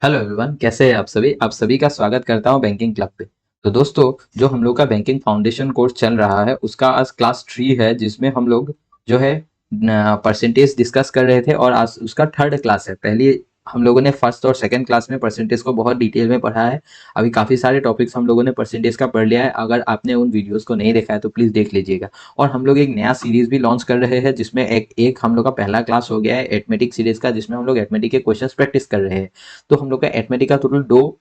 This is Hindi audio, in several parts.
हेलो एवरीवन, कैसे हैं आप सभी का स्वागत करता हूं बैंकिंग क्लब पे। तो दोस्तों, जो हम लोग का बैंकिंग फाउंडेशन कोर्स चल रहा है उसका आज क्लास 3 है, जिसमें हम लोग जो है परसेंटेज डिस्कस कर रहे थे और आज उसका थर्ड क्लास है। पहले हम लोगों ने फर्स्ट और सेकंड क्लास में परसेंटेज को बहुत डिटेल में पढ़ा है। अभी काफ़ी सारे टॉपिक्स हम लोगों ने परसेंटेज का पढ़ लिया है। अगर आपने उन वीडियोज़ को नहीं देखा है तो प्लीज़ देख लीजिएगा। और हम लोग एक नया सीरीज़ भी लॉन्च कर रहे हैं, जिसमें एक हम लोग का पहला क्लास हो गया है एथमेटिक सीरीज़ का, जिसमें हम लोग एथमेटिक के क्वेश्चंस प्रैक्टिस कर रहे हैं। तो हम लोग का एथमेटिक का टोटल दो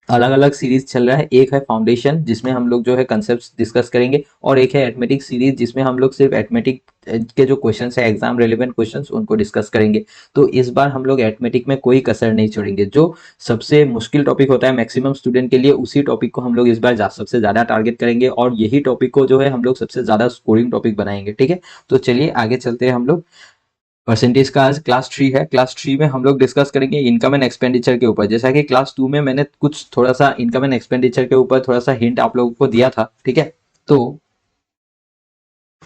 अलग अलग सीरीज चल रहा है। एक है फाउंडेशन, जिसमें हम लोग जो है कंसेप्ट डिस्कस करेंगे, और एक है एथमेटिक सीरीज, जिसमें हम लोग सिर्फ एथमेटिक के जो क्वेश्चंस है, एग्जाम रेलेवेंट क्वेश्चंस, उनको डिस्कस करेंगे। तो इस बार हम लोग एथमेटिक में कोई कसर नहीं छोड़ेंगे। जो सबसे मुश्किल टॉपिक होता है मैक्सिमम स्टूडेंट के लिए, उसी टॉपिक को हम लोग इस बार सबसे ज्यादा टारगेट करेंगे, और यही टॉपिक को जो है हम लोग सबसे ज्यादा स्कोरिंग टॉपिक बनाएंगे। ठीक है, तो चलिए आगे चलते हैं। हम लोग परसेंटेज का आज क्लास 3 है। क्लास 3 में हम लोग डिस्कस करेंगे इनकम एंड एक्सपेंडिचर के ऊपर। जैसा कि क्लास 2 में मैंने कुछ थोड़ा सा इनकम एंड एक्सपेंडिचर के ऊपर थोड़ा सा हिंट आप लोगों को दिया था। ठीक है, तो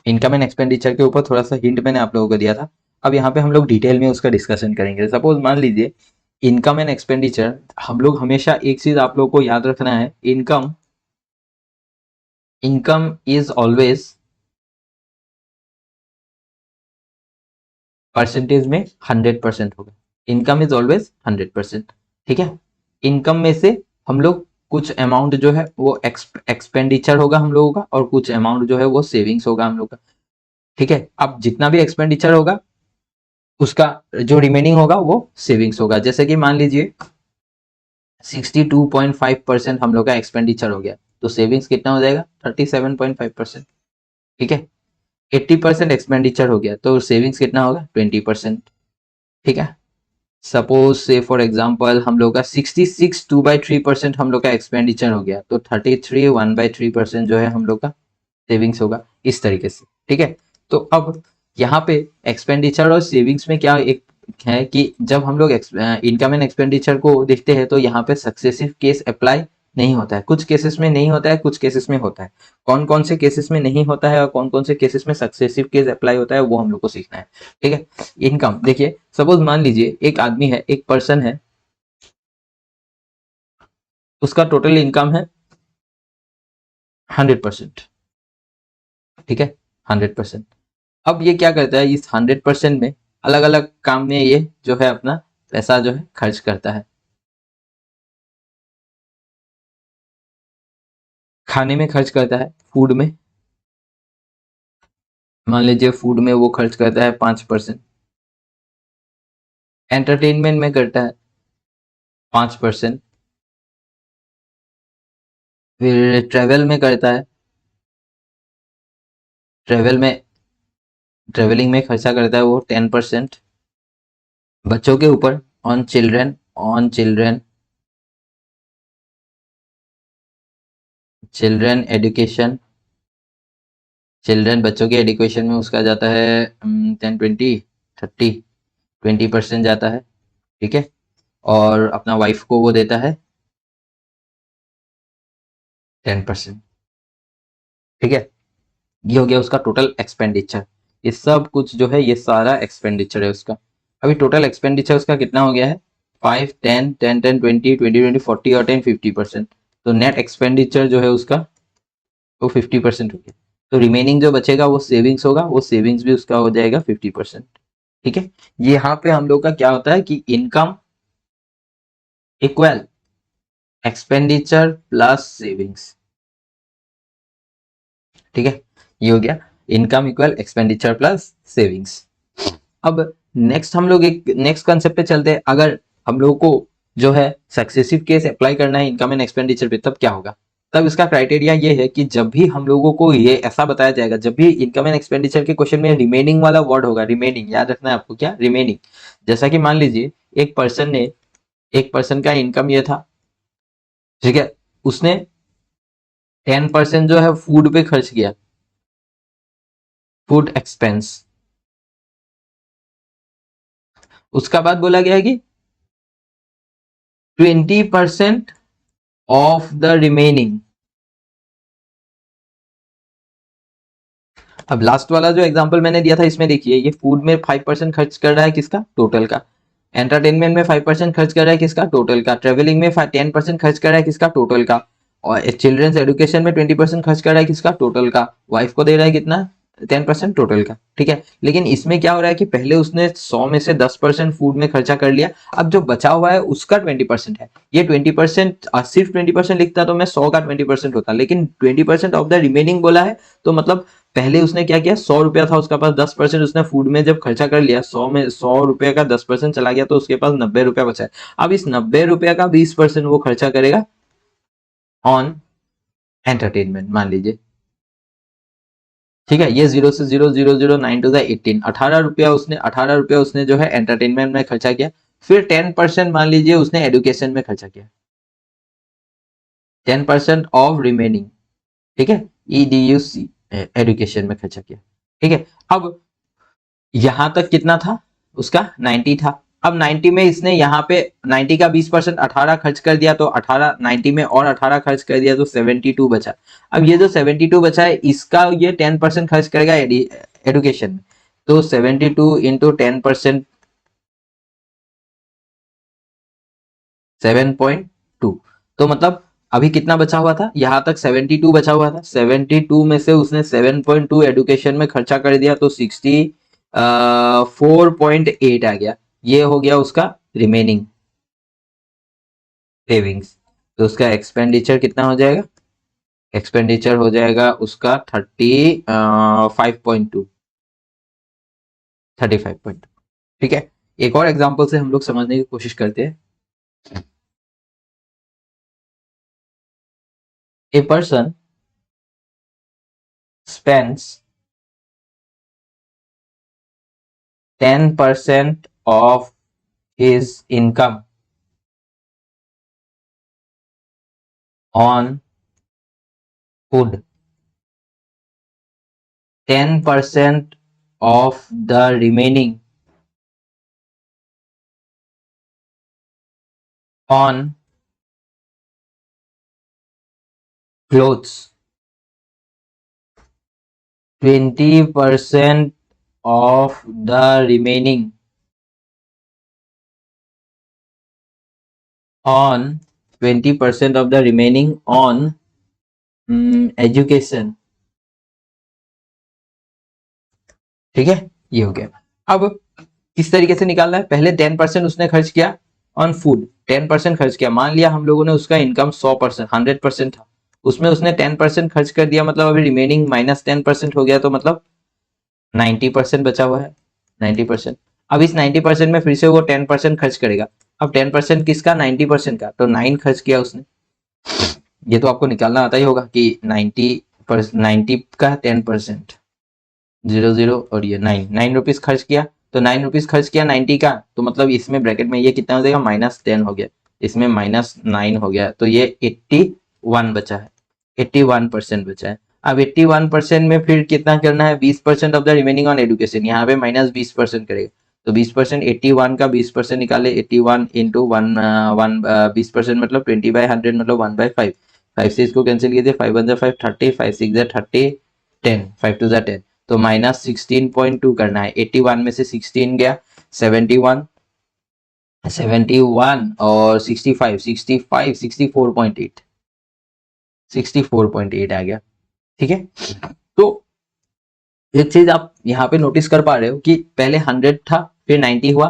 इनकम एंड एक्सपेंडिचर के ऊपर थोड़ा सा हिंट मैंने आप लोगों को दिया था। अब यहाँ पे हम लोग डिटेल में उसका डिस्कशन करेंगे। सपोज मान लीजिए इनकम एंड एक्सपेंडिचर, हम लोग हमेशा एक चीज आप लोगों को याद रखना है। Income income is always percentage में 100% होगा। Income is always 100%। ठीक है, इनकम में से हम लोग कुछ अमाउंट जो है वो एक्सपेंडिचर होगा हम लोगों का, और कुछ अमाउंट जो है वो सेविंग्स होगा हम लोग का। ठीक है, अब जितना भी एक्सपेंडिचर होगा उसका जो रिमेनिंग होगा वो सेविंग्स होगा। जैसे कि मान लीजिए 62.5% हम लोग का एक्सपेंडिचर हो गया, तो सेविंग्स कितना हो जाएगा? 37.5%। ठीक है, 80% एक्सपेंडिचर हो गया तो सेविंग्स कितना होगा? 20%। ठीक है, सपोज से फॉर एग्जाम्पल हम लोग का 66 2/3% हम लोग का एक्सपेंडिचर हो गया, तो 33 1/3% जो है हम लोग का सेविंग्स होगा, इस तरीके से। ठीक है, तो अब यहाँ पे एक्सपेंडिचर और सेविंग्स में क्या एक है कि जब हम लोग इनकम एंड एक्सपेंडिचर को देखते हैं तो यहाँ पे सक्सेसिव केस अप्लाई नहीं होता है। कुछ केसेस में नहीं होता है, कुछ केसेस में होता है। कौन कौन से केसेस में नहीं होता है और कौन कौन से केसेस में सक्सेसिव केस अप्लाई होता है, वो हम लोग को सीखना है। ठीक है, इनकम देखिए, सपोज मान लीजिए एक आदमी है, एक पर्सन है, उसका टोटल इनकम है 100%। ठीक है, 100%। अब ये क्या करता है, इस 100% में अलग अलग काम में ये जो है अपना पैसा जो है खर्च करता है। खाने में खर्च करता है, फूड में। मान लीजिए फूड में वो खर्च करता है 5%। एंटरटेनमेंट में करता है 5%। फिर ट्रेवल में करता है, ट्रेवल में ट्रेवलिंग में खर्चा करता है वो 10%। बच्चों के ऊपर, on children children education, children बच्चों के एजुकेशन में उसका जाता है 10 20 30 20% जाता है। ठीक है, और अपना वाइफ को वो देता है 10%। ठीक है, ये हो गया उसका टोटल एक्सपेंडिचर। ये सब कुछ जो है ये सारा एक्सपेंडिचर है उसका। अभी टोटल एक्सपेंडिचर उसका कितना हो गया है? 5 10 10 10 20 20 20 और 10 50%। तो नेट एक्सपेंडिचर जो है उसका वो 50% हो गया। तो रिमेनिंग जो बचेगा वो सेविंग्स होगा, वो सेविंग्स भी उसका हो जाएगा 50%। ठीक है, यहाँ पे हम लोग का क्या होता है कि income equal expenditure plus savings. ठीक है, ये हो गया income equal expenditure plus savings. अब नेक्स्ट हम लोग एक नेक्स्ट कंसेप्ट पे चलते हैं। अगर हम लोगों को जो है सक्सेसिव केस अप्लाई करना है इनकम एंड एक्सपेंडिचर पे, तब क्या होगा? तब इसका क्राइटेरिया ये है कि जब भी हम लोगों को ये ऐसा बताया जाएगा, जब भी इनकम एंड एक्सपेंडिचर के क्वेश्चन में रिमेनिंग वाला वर्ड होगा, रिमेनिंग याद रखना है आपको, क्या रिमेनिंग। जैसा कि मान लीजिए एक पर्सन का इनकम ये था। ठीक है, उसने 10% जो है फूड पे खर्च किया, फूड एक्सपेंस। उसका बाद बोला गया है कि 20% ऑफ द रिमेनिंग। अब लास्ट वाला जो एग्जांपल मैंने दिया था इसमें देखिए, ये फूड में 5% खर्च कर रहा है, किसका? टोटल का। एंटरटेनमेंट में 5% खर्च कर रहा है किसका, टोटल का। ट्रेवलिंग में 10% खर्च कर रहा है किसका, टोटल का। और चिल्ड्रंस एजुकेशन में 20% खर्च कर रहा है किसका, टोटल का। वाइफ को दे रहा है कितना, 10% टोटल का, ठीक है। लेकिन इसमें क्या हो रहा है कि पहले उसने 100 में से 10% फूड में खर्चा कर लिया, अब जो बचा हुआ है उसका 20% है। ये 20% सिर्फ 20% लिखता तो मैं 100 का 20% होता, लेकिन 20% ऑफ द रिमेनिंग बोला है, तो मतलब पहले उसने क्या किया, 100 रुपया था उसका पास, 10% उसने फूड में जब खर्चा कर लिया, 100 रुपए का 10% चला गया तो उसके पास 90 रुपया बचा है। अब इस 90 रुपया का 20% वो खर्चा करेगा ऑन एंटरटेनमेंट, मान लीजिए, ठीक है। ये 0 से 0 0 0 9 टू द 18, 18 रुपया उसने जो है एंटरटेनमेंट में खर्चा किया। फिर 10% मान लीजिए उसने एडुकेशन में खर्चा किया, 10% ऑफ रिमेनिंग, ठीक है, EDUC एडुकेशन में खर्चा किया, ठीक है। अब यहां तक कितना था उसका, 90 था। अब 90 में इसने यहाँ पे 90 का 20% 18 खर्च कर दिया, तो 18 90 में और 18 खर्च कर दिया तो 72 बचा। अब ये जो 72 बचा है इसका ये 10% खर्च करेगा एडुकेशन में, तो 72 इंटू 10%, 7.2। तो मतलब अभी कितना बचा हुआ था, यहां तक 72 बचा हुआ था, 72 में से उसने 7.2 एडुकेशन में खर्चा कर दिया, तो 4.8 आ गया। ये हो गया उसका रिमेनिंग सेविंग्स। तो उसका एक्सपेंडिचर कितना हो जाएगा, एक्सपेंडिचर हो जाएगा उसका 35.2, 35.2, ठीक है। एक और एग्जांपल से हम लोग समझने की कोशिश करते हैं। A person spends 10% of his income on food, 10% of the remaining on clothes, 20% of the remaining on 20% of the remaining on education, ठीक है। ये हो गया। अब किस तरीके से निकालना है, पहले 10% उसने खर्च किया ऑन फूड, 10% खर्च किया, मान लिया हम लोगों ने उसका इनकम 100%, 100% था, उसमें उसने 10% खर्च कर दिया, मतलब अभी रिमेनिंग -10% हो गया, तो मतलब 90% बचा हुआ है, 90%। अब इस 90% में फिर से वो 10% खर्च करेगा। अब 10% किसका, 90% का, तो 9 खर्च किया उसने। ये तो आपको निकालना आता ही होगा कि 90 का 10%, 0 0 और ये 9 रुपीज खर्च किया, तो 9 रुपीज खर्च किया 90 का, तो मतलब इसमें ब्रैकेट में ये कितना हो जाएगा, -10 हो गया, इसमें -9 हो गया, तो ये 81 बचा है, 81% बचा है। अब 81% में फिर कितना करना है, 20% of the remaining on education, यहाँ पे -20% करेगा, तो 20%, 81 का 20% निकाले, 81 इंटू वन, 20% मतलब 20/100 मतलब 1/5, 5 से इसको कैंसिल कीजिए, 5 1 5 30, 5 6 30, 10, 5 2 10, तो -16.2 करना है। 81 में से 16 गया, 71, 71 और 65, 65, 64.8, 64.8 आ गया, ठीक है। तो एक चीज आप यहाँ पे नोटिस कर पा रहे हो कि पहले 100 था, फिर 90 हुआ,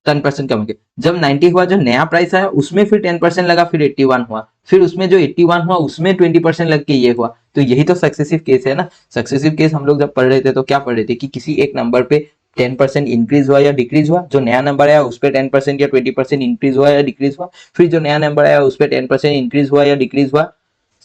10% कम हो गया, जब 90 हुआ जो नया प्राइस आया उसमें फिर 10% लगा, फिर 81 हुआ, फिर उसमें जो 81 हुआ उसमें 20% लग के ये हुआ। तो यही तो सक्सेसिव केस है ना। सक्सेसिव केस हम लोग जब पढ़ रहे थे तो क्या पढ़ रहे थे कि किसी एक नंबर पे 10% इंक्रीज हुआ या डिक्रीज हुआ, जो नया नंबर आया उस पर 10% या 20% इंक्रीज हुआ या डिक्रीज हुआ, फिर जो नया नंबर आया उस पर 10% इंक्रीज हुआ या डिक्रीज हुआ,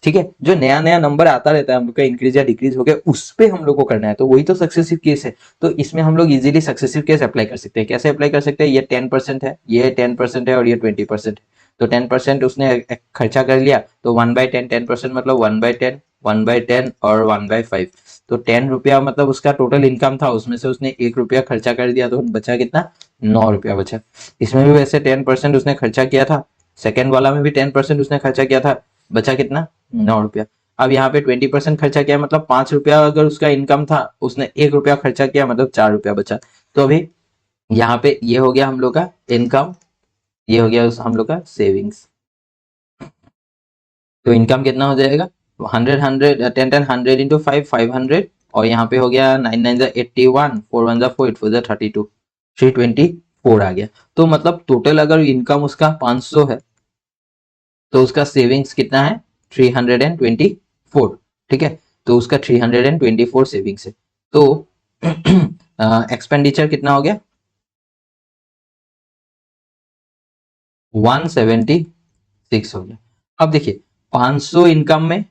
ठीक है। जो नया नया नंबर आता रहता है हम लोग का, इंक्रीज या डिक्रीज हो गया, उस पे हम लोग को करना है, तो वही तो सक्सेसिव केस है। तो इसमें हम लोग इजीली सक्सेसिव केस अप्लाई कर सकते हैं। कैसे अप्लाई कर सकते हैं, ये 10% है, ये 10% है और ये 20% है, तो 10% उसने खर्चा कर लिया, तो 1/10, 10% मतलब 1/10, 1/10 और 1/5, तो 10 रुपया मतलब उसका टोटल इनकम था, उसमें से उसने 1 रुपया खर्चा कर दिया, तो बचा कितना, 9 रुपया बचा। इसमें भी वैसे 10% उसने खर्चा किया था, सेकेंड वाला में भी 10% उसने खर्चा किया था, बचा कितना, 9 रुपया। अब यहाँ पे 20% खर्चा किया, मतलब 5 रुपया अगर उसका इनकम था, उसने 1 रुपया खर्चा किया, मतलब 4 रुपया बचा। तो अभी यहाँ पे ये हो गया हम लोग का इनकम, ये हो गया हम लोग का सेविंग्स। तो इनकम कितना हो जाएगा, 100 इंटू 500, और यहाँ पे हो गया 9 9 81, 4 1 4, 8 4 32, 324 आ गया। तो मतलब टोटल अगर इनकम उसका 500 है तो उसका सेविंग्स कितना है, 324। ठीक है, तो उसका 324 सेविंग्स है। तो एक्सपेंडिचर कितना हो गया, 176 हो गया। अब देखिए 500 इनकम में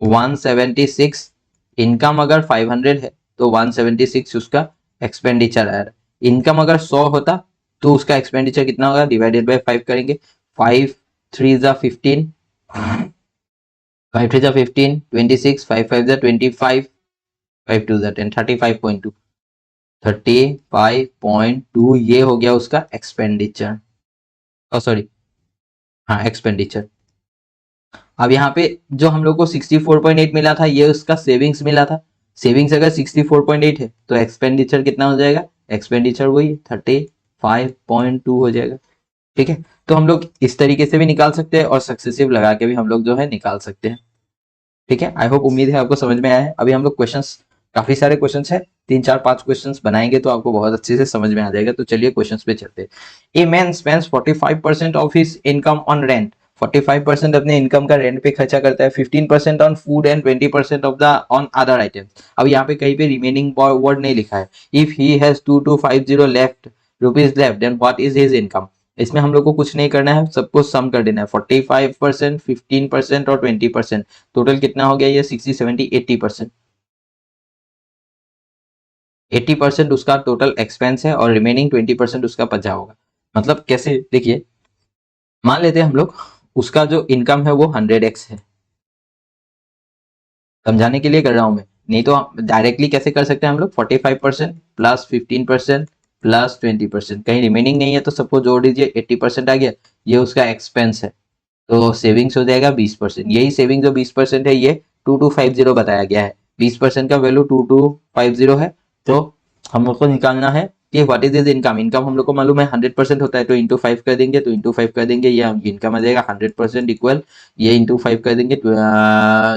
176, इनकम अगर 500 है तो 176 उसका एक्सपेंडिचर आया। इनकम अगर 100 होता तो उसका एक्सपेंडिचर कितना होगा, डिवाइडेड बाय 5 करेंगे। 5 3 जा 15, 5 3 जा 15, 26, 5 5 जा 25, 5 2 जा 10, 35.2, 35.2 ये हो गया उसका एक्सपेंडिचर। ओ सॉरी, हाँ एक्सपेंडिचर। अब यहाँ पे जो हम लोग को 64.8 मिला था ये उसका सेविंग्स मिला था। सेविंग्स अगर 64.8 है तो एक्सपेंडिचर कितना हो जाएगा, एक्सपेंडिचर वही 35.2 हो जाएगा। ठीक है, तो हम लोग इस तरीके से भी निकाल सकते हैं और सक्सेसिव लगा के भी हम लोग जो है निकाल सकते हैं। ठीक है, आई होप, उम्मीद है आपको समझ में आया है। अभी हम लोग क्वेश्चंस, काफी सारे क्वेश्चंस है, 3 4 5 क्वेश्चंस बनाएंगे तो आपको बहुत अच्छे से समझ में आ जाएगा। तो चलिए क्वेश्चंस पे चलते हैं। A man spends 45% of his income on rent, 45% अपने इनकम का रेंट पे खर्चा करता है, 15% on food and 20% of the on other items. अब यहाँ पे कहीं पे रिमेनिंग वर्ड नहीं लिखा है। If he has 2250 left rupees left then what is his income. इसमें हम लोग को कुछ नहीं करना है, सबको सम कर देना है। 45%, 15% और 20%, टोटल कितना हो गया ये, 60 70 80%। 80% उसका टोटल एक्सपेंस है और रिमेनिंग 20% उसका बचा होगा। मतलब कैसे, देखिए मान लेते हैं हम लोग उसका जो इनकम है वो 100x है। समझाने के लिए कर रहा हूं मैं, नहीं तो डायरेक्टली कैसे कर सकते हैं हम लोग, 45% प्लस 15% प्लस 20%, कहीं रिमेनिंग नहीं है तो सबको जोड़ दीजिए, 80% आ गया। ये उसका एक्सपेंस है, तो सेविंग्स हो जाएगा 20%। यही सेविंग जो 20% है ये 2250 बताया गया है। 20% का वैल्यू 2250 है। तो हम लोग को निकालना है कि what is is income. Income हम लोग को मालूम है 100% होता है, तो इंटू 5 कर देंगे, तो इंटू 5 कर देंगे, ये इनकम आ जाएगा 100% इक्वल, ये इंटू 5 कर देंगे,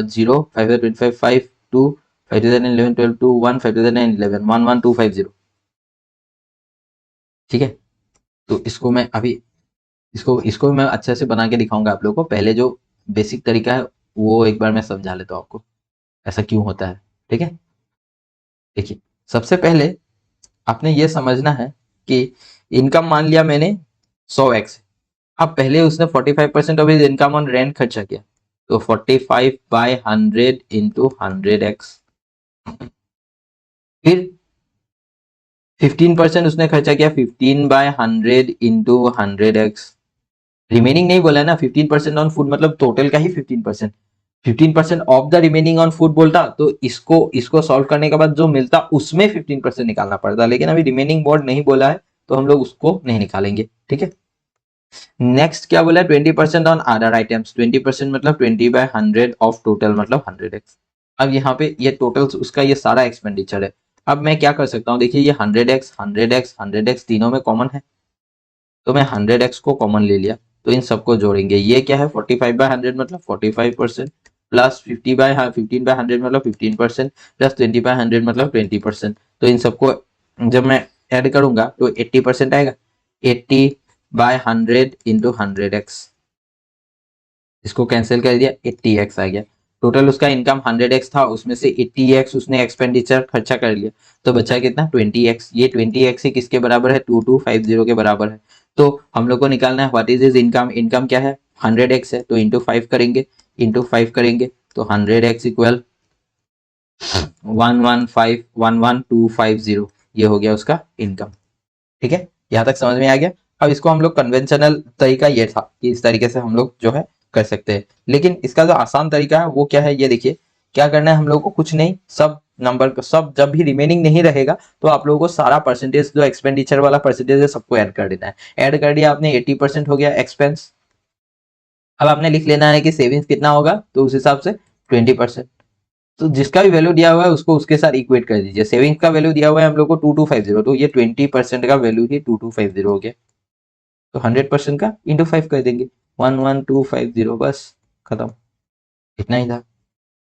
0 5 25 5 2 5011 12 2 1 5011 11250। ठीक है, तो इसको मैं अभी, इसको मैं अच्छे से बना के दिखाऊंगा आप लोगों को। पहले जो बेसिक तरीका है वो एक बार मैं समझा लेता हूँ आपको, ऐसा क्यों होता है। ठीक है, देखिए सबसे पहले आपने ये समझना है कि इनकम मान लिया मैंने 100x। अब पहले उसने 45% of his income on rent खर्चा किया, तो 45/100 इंटू 100x। फिर 15% उसने खर्चा किया, 15/100 इंटू 100x। रिमेनिंग नहीं बोला है ना, 15% ऑन फूड मतलब टोटल का ही 15%। 15% of the remaining on food बोलता तो इसको इसको सॉल्व करने के बाद जो मिलता उसमें 15% निकालना पड़ता, लेकिन अभी रिमेनिंग बोर्ड नहीं बोला है तो हम लोग उसको नहीं निकालेंगे। ठीक है, नेक्स्ट क्या बोला है, 20% ऑन अदर आइटम्स। 20% मतलब 20/100 ऑफ टोटल मतलब 100x। अब यहाँ पे ये टोटल उसका ये सारा एक्सपेंडिचर है। अब मैं क्या कर सकता हूँ, देखिए ये 100x 100x 100x तीनों में कॉमन है, तो मैं 100x को कॉमन ले लिया, तो इन सबको जोड़ेंगे। ये क्या है, 45/100 मतलब 45%, प्लस 15/100 मतलब 15%, प्लस 20/100 मतलब 20%। तो इन सबको जब मैं ऐड करूंगा तो 80% आएगा। 80/100 इंटू 100x, इसको कैंसिल कर दिया, 80x आ गया। टोटल उसका इनकम 100x था, उसमें से 80x उसने एक्सपेंडिचर खर्चा कर लिया, तो बचा कितना, 20x। ये 20x ही किसके बराबर है, 2250 के बराबर है। तो हम लोग को निकालना है what is is income. Income क्या है, 100x है, तो इंटू 5 करेंगे, इंटू 5 करेंगे तो 100x इक्वल 115 ये हो गया उसका इनकम। ठीक है, यहाँ तक समझ में आ गया। अब इसको हम लोग कन्वेंशनल तरीका ये था कि इस तरीके से हम लोग जो है कर सकते हैं, लेकिन इसका जो आसान तरीका है वो क्या है, ये देखिए क्या करना है हम लोग को, कुछ नहीं, सब नंबर को, सब जब भी रिमेनिंग नहीं रहेगा तो आप लोगों को सारा परसेंटेज जो एक्सपेंडिचर वाला परसेंटेज है सबको ऐड कर देना है। ऐड कर दिया आपने, 80% हो गया एक्सपेंस। अब आपने लिख लेना है कि सेविंग्स कितना होगा, तो उस हिसाब से 20%। तो जिसका भी वैल्यू दिया हुआ है उसको उसके साथ इक्वेट कर दीजिए। सेविंग्स का वैल्यू दिया हुआ है हम लोग को 2250, तो ये 20% का वैल्यू ही 2250 हो गया। तो 100% का इंटू 5 कर देंगे, 11250, बस खत्म, इतना ही था।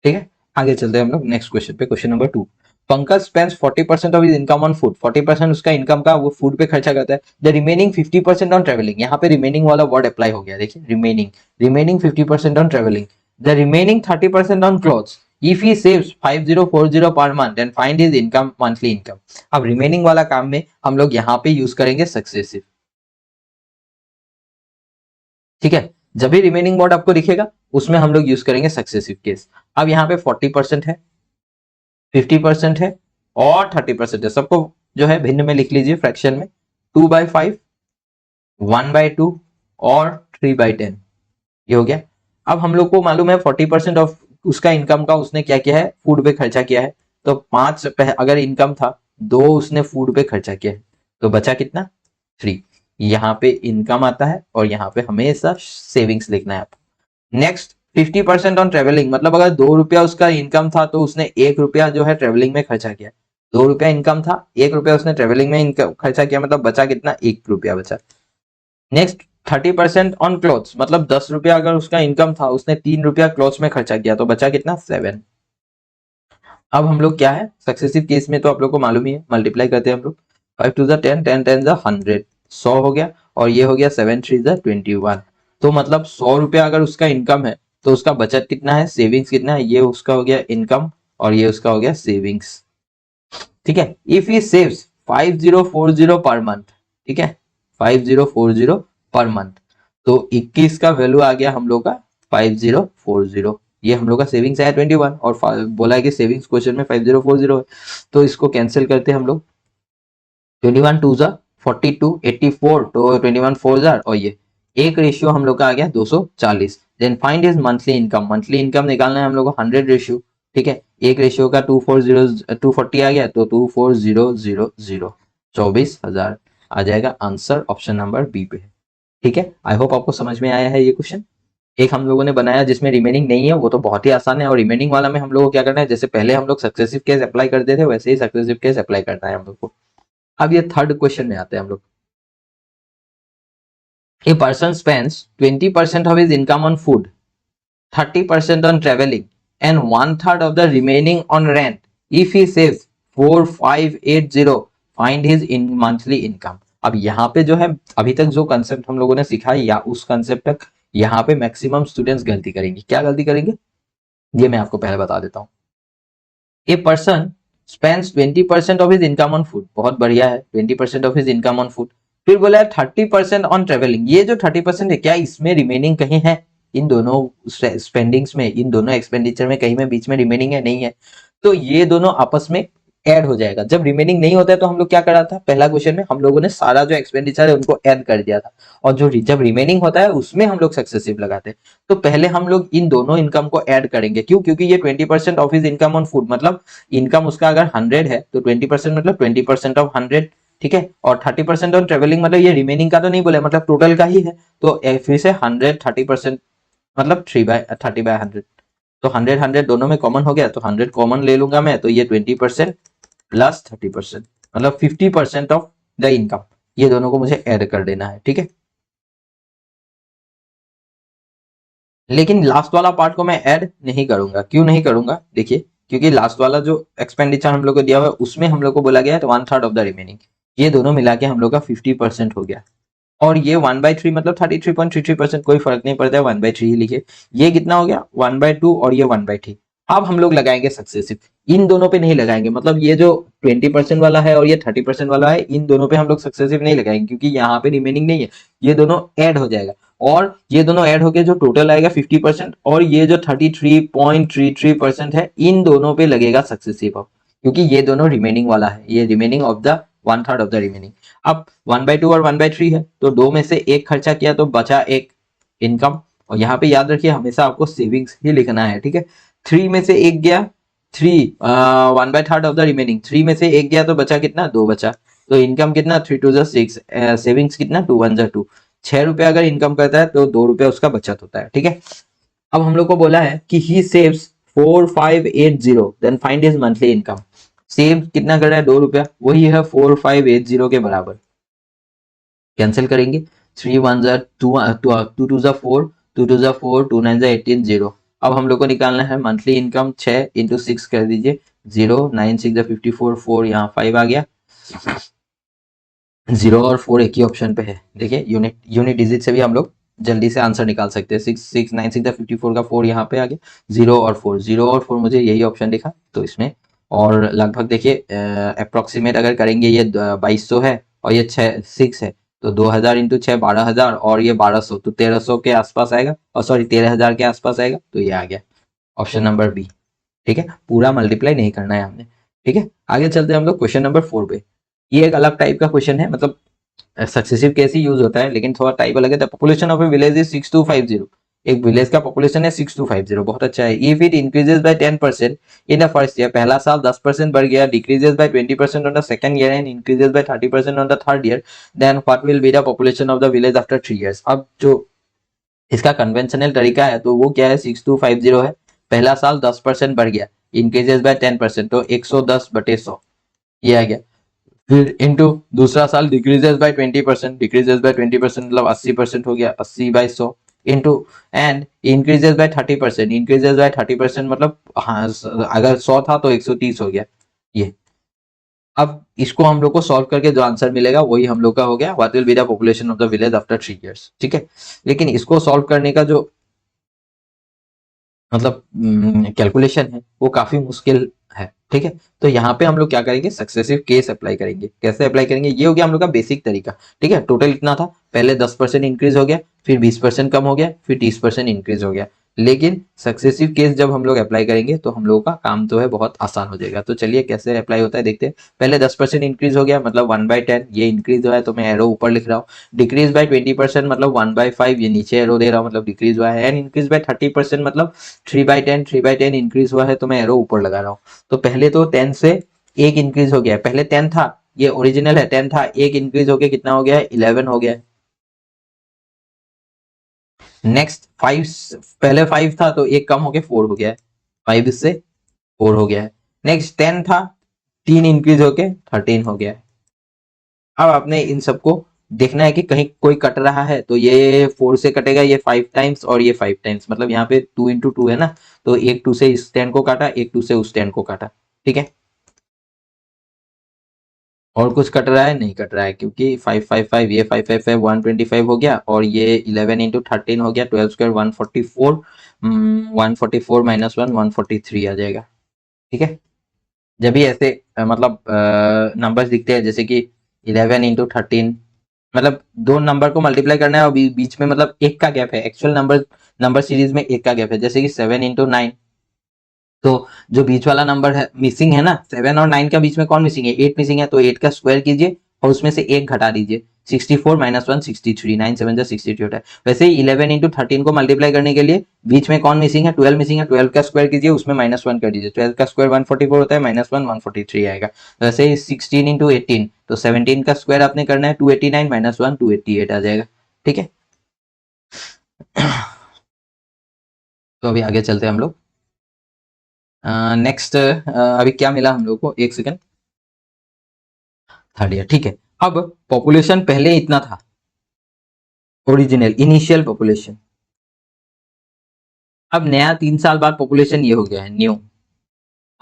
ठीक है, आगे चलते हैं हम लोग नेक्स्ट क्वेश्चन पे। Question number 2, Pankaj spends 40% of his income on food. 40% उसका इनकम का वो फूड पे खर्चा करता है। द रिमेनिंग 50% ऑन ट्रेवलिंग, यहाँ पे रिमेनिंग वाला वर्ड अप्लाई हो गया, देखिए remaining, remaining 50% on travelling. The remaining 30% on clothes if he saves 5040 per month and find his income, monthly income. अब रिमेनिंग वाला काम में हम लोग यहाँ पे यूज करेंगे सक्सेसिव। ठीक है, जब भी रिमेनिंग वर्ड आपको दिखेगा उसमें हम लोग यूज करेंगे सक्सेसिव केस। अब यहाँ पे 40% है, 50% है और 30% है, सबको जो है भिन्न में लिख लीजिए फ्रैक्शन में, 2/5, 1/2 और 3/10, ये हो गया। अब हम लोग को मालूम है 40% ऑफ उसका इनकम का उसने क्या किया है, फूड पे खर्चा किया है। तो 5 अगर इनकम था, 2 उसने फूड पे खर्चा किया है, तो बचा कितना, 3। यहाँ पे इनकम आता है और यहाँ पे हमेशा सेविंग्स लिखना है आपको। नेक्स्ट 50% ऑन ट्रेवलिंग, मतलब अगर 2 रुपया उसका इनकम था तो उसने 1 रुपया जो है ट्रेवलिंग में खर्चा किया। 2 रुपया इनकम था, 1 रुपया उसने ट्रेवलिंग में खर्चा किया, मतलब बचा कितना, 1 रुपया बचा। नेक्स्ट 30% ऑन क्लोथ्स, मतलब 10 रुपया अगर उसका इनकम था, उसने 3 रुपया क्लोथ्स में खर्चा किया, तो बचा कितना, 7। अब हम लोग क्या है, सक्सेसिव केस में तो आप लोग को मालूम ही है, मल्टीप्लाई करते हैं हम लोग, 5 टू 10, 10 10 100, 100 हो गया, और ये हो गया 7 3 21। तो मतलब 100 रुपया अगर उसका इनकम है तो उसका बचत कितना है, सेविंग्स कितना है, ये उसका हो गया इनकम और ये उसका हो गया सेविंग्स। ठीक है, if he saves 5040 per month, ठीक है, 5040 पर मंथ, तो 21 का वैल्यू आ गया हम लोग का 5040, ये हम लोग का सेविंग्स आया 21, और बोला है कि सेविंग्स क्वेश्चन में 5040 है, तो इसको कैंसिल करते हैं हम लोग। 21 टू जा 42, 84, तो 21 4 जार, और ये एक रेशियो हम लोग का आ गया 240। Then find is monthly income, monthly income निकालना है हम लोग को 100 रेशियो। ठीक है, एक रेशियो का 240 आ गया, तो 24000, 24,000 आ जाएगा। आंसर ऑप्शन नंबर बी पे है। ठीक है, आई होप आपको समझ में आया है ये क्वेश्चन। एक हम लोगों ने बनाया जिसमें रिमेनिंग नहीं है, वो तो बहुत ही आसान है, और रिमेनिंग वाला में हम लोग को क्या करना है, जैसे पहले हम लोग सक्सेसिव केस अप्लाई करते थे वैसे ही सक्सेसिव केस अप्लाई करना है हम लोग को। अब ये थर्ड क्वेश्चन में आते हैं हम लोग। A person spends 20% of his income on food, 30% on traveling, and 1/3 of the remaining on rent. If he saves 4580, find his monthly income. अब यहाँ पे जो है, अभी तक जो कंसेप्ट हम लोगों ने सीखा है या उस कंसेप्ट तक यहाँ पे मैक्सिमम स्टूडेंट्स गलती करेंगे। क्या गलती करेंगे, ये मैं आपको पहले बता देता हूँ। A person spends 20% of his income on food, बहुत बढ़िया है, 20% of his income on food. फिर बोला है 30% ऑन ट्रेवलिंग, ये जो 30% है, क्या इसमें रिमेनिंग कहीं है, इन दोनों स्पेंडिंग्स में, इन दोनों एक्सपेंडिचर में कहीं में बीच में रिमेनिंग है, नहीं है, तो ये दोनों आपस में ऐड हो जाएगा। जब रिमेनिंग नहीं होता है तो हम लोग क्या करा था, पहला क्वेश्चन में हम लोगों ने सारा जो एक्सपेंडिचर है उनको ऐड कर दिया था, और जो जब रिमेनिंग होता है उसमें हम लोग सक्सेसिव लगाते हैं। तो पहले हम लोग इन दोनों इनकम को ऐड करेंगे, क्यों, क्योंकि ये 20% of his income on food, मतलब इनकम उसका अगर 100 है तो 20% मतलब 20% ऑफ 100। ठीक है, और 30% ऑन ट्रेवलिंग, मतलब ये रिमेनिंग का तो नहीं बोले, मतलब टोटल का ही है, तो फिर से 100 30%, मतलब 3/30/100, तो 100 दोनों में कॉमन हो गया, तो 100 कॉमन ले लूंगा मैं, तो ये 20% प्लस 30%, मतलब 50% ऑफ द इनकम, ये दोनों को मुझे ऐड कर देना है। ठीक है, लेकिन लास्ट वाला पार्ट को मैं ऐड नहीं करूंगा, क्यों नहीं करूंगा, देखिए, क्योंकि लास्ट वाला जो एक्सपेंडिचर हम लोग को दिया हुआ है उसमें हम लोग को बोला गया है तो 1/3 ऑफ द रिमेनिंग, ये दोनों मिला के हम लोग का 50% हो गया, और ये 1/3 मतलब 33.33%, कोई फर्क नहीं पड़ता है, 1/3 ही लिखे। ये कितना हो गया, 1/2, और ये 1/3। अब हम लोग लगाएंगे सक्सेसिव, इन दोनों पे नहीं लगाएंगे, मतलब ये जो 20% वाला है और ये 30% वाला है, इन दोनों पे हम लोग सक्सेसिव नहीं लगाएंगे, क्योंकि यहाँ पे रिमेनिंग नहीं है, ये दोनों ऐड हो जाएगा, और ये दोनों ऐड होके जो टोटल आएगा 50%, और ये जो 33.33% है, इन दोनों पे लगेगा सक्सेसिव, क्योंकि ये दोनों रिमेनिंग वाला है, ये remaining of the 1/3 of the remaining. अब 1/2 और 1/3 है, तो दो में से एक खर्चा किया तो बचा एक इनकम, और यहाँ पे याद रखिए हमेशा आपको सेविंग्स ही लिखना है। ठीक है, 3 में से एक गया, 3 1/3 ऑफ द रिमेनिंग, 3 में से एक गया तो बचा कितना, 2 बचा, तो इनकम कितना, 3 2 6, सेविंग्स कितना, 2 1 2, 6 रुपया अगर इनकम करता है तो 2 रुपया उसका बचत होता है। ठीक है, अब हम लोग को बोला है कि he saves 4580, then find his monthly income. Save कितना कर रहा है, 2 रुपया, वही है 4580 के बराबर। कैंसिल करेंगे, 3 1 जा 2 2 2 जा 4, 2 2 जा 4, 2 9 जा 18, 0। अब हम लोग को निकालना है मंथली इनकम, 6 इंटू 6 कर दीजिए, 0 9 6 जा 54, 4 यहाँ 5 आ गया, 0 और 4 एक ही ऑप्शन पे है। देखिए यूनिट डिजिट से भी हम लोग जल्दी से आंसर निकाल सकते हैं। 6 6 9 6 54 का 4 यहाँ पे आ गया, 0 और 4, 0 और 4 मुझे यही ऑप्शन दिखा तो इसमें। और लगभग देखिए अप्रोक्सीमेट अगर करेंगे, ये 2200 है और ये 6 है, तो 2000 इंटू 6 12,000 और ये 1200, तो 1300 के आसपास आएगा, और सॉरी 13,000 के आसपास आएगा, तो ये आ गया ऑप्शन नंबर बी। ठीक है, पूरा मल्टीप्लाई नहीं करना है हमने। ठीक है, आगे चलते हैं हम लोग क्वेश्चन नंबर 4 पे। ये एक अलग टाइप का क्वेश्चन है, मतलब सक्सेसिव केस ही यूज होता है, लेकिन थोड़ा टाइप अलग है। The population of a village is 6250, एक विलेज का पॉपुलेशन है 6250, बहुत अच्छा है। If it increases by 10% in the first year, पहला साल 10% बढ़ गया, decreases by 20% on the second year and increases by 30% on the third year, then what will be the population of the village after 3 years. अब जो इसका कन्वेंशनल तरीका है तो वो क्या है, 6250 है, पहला साल 10% बढ़ गया, इंक्रीजेस बाय 10%, तो 110/100 ये आ गया। फिर इनटू दूसरा साल डिक्रीजेस बाय 20%, डिक्रीजेस बाय 20% मतलब 80% हो गया, 80/100 into, and increases by 30%, increases by 30% मतलब हाँ अगर 100 था तो 130 हो गया ये। अब इसको हम लोग को सॉल्व करके जो आंसर मिलेगा वही हम लोग का हो गया, what will be the population of the village after 3 years. ठीक है, लेकिन इसको सॉल्व करने का जो मतलब कैलकुलेशन है वो काफी मुश्किल है। ठीक है, तो यहाँ पे हम लोग क्या करेंगे, सक्सेसिव केस अप्लाई करेंगे। कैसे अप्लाई करेंगे, ये हो गया हम लोग का बेसिक तरीका। ठीक है, टोटल इतना था, पहले 10% इंक्रीज हो गया, फिर 20% कम हो गया, फिर 30% इंक्रीज हो गया। लेकिन सक्सेसिव केस जब हम लोग अप्लाई करेंगे तो हम लोगों का काम तो है बहुत आसान हो जाएगा। तो चलिए कैसे अप्लाई होता है देखते हैं। पहले 10% इंक्रीज हो गया मतलब 1/10, ये इंक्रीज हुआ है तो मैं एरो ऊपर लिख रहा हूँ। डिक्रीज बाय 20% मतलब 1/5, ये नीचे एरो दे रहा हूँ मतलब डिक्रीज हुआ है। एंड इंक्रीज बाय 30% मतलब 3/10, 3/10 इंक्रीज हुआ है तो मैं एरो ऊपर लगा रहा हूँ। तो पहले तो 10 से एक इंक्रीज हो गया है, पहले 10 था, ये ओरिजिनल है 10 था, एक इंक्रीज हो गया कितना हो गया है, 11 हो गया है। नेक्स्ट 5, पहले 5 था तो एक कम हो गया 4 हो गया है, 5 इससे 4 हो गया है। नेक्स्ट 10 था, 3 इंक्रीज होके 13 हो गया है। अब आपने इन सबको देखना है कि कहीं कोई कट रहा है, तो ये 4 से कटेगा, ये 5 टाइम्स और ये 5 टाइम्स, मतलब यहाँ पे 2 इंटू 2 है ना, तो एक 2 से इस 10 को काटा, एक 2 से उस 10 को काटा। ठीक है, और कुछ कट रहा है, नहीं कट रहा है, क्योंकि 555, ये 555 125 हो गया, और ये 11 इंटू 13 हो गया, 12 स्क्वायर 144, 144 माइनस 1 143 आ जाएगा। ठीक है, जब भी ऐसे मतलब नंबर्स दिखते हैं जैसे कि 11 इंटू 13, मतलब दो नंबर को मल्टीप्लाई करना है और बीच में मतलब एक का गैप है, एक्चुअल नंबर सीरीज में एक का गैप है, जैसे कि 7 इंटू 9, तो जो बीच वाला नंबर है मिसिंग है ना, 7 और 9 का बीच में कौन मिसिंग है, 8 मिसिंग है, तो 8 का स्क्वायर कीजिए और उसमें से एक घटा दीजिए, 64 माइनस 1 63, 9 7 जा 63 होता है। वैसे ही 11 इंटू 13 को मल्टीप्लाई करने के लिए बीच में कौन मिसिंग है, 12 मिसिंग है, 12 का स्क्वायर कीजिए उसमें माइनस 1 कर दीजिए, 12 का स्क्वायर 144 होता है, माइनस 1 143 आएगा। वैसे ही 16 इंटू 18, तो 17 का स्क्वायर आपने करना है 289 माइनस 1 288 आ जाएगा। ठीक है, तो अभी आगे चलते हैं हम लोग। नेक्स्ट अभी क्या मिला हम लोग को, एक सेकंड, थर्ड ईयर। ठीक है, अब पॉपुलेशन पहले इतना था, ओरिजिनल इनिशियल पॉपुलेशन। अब नया 3 साल बाद पॉपुलेशन ये हो गया है न्यू।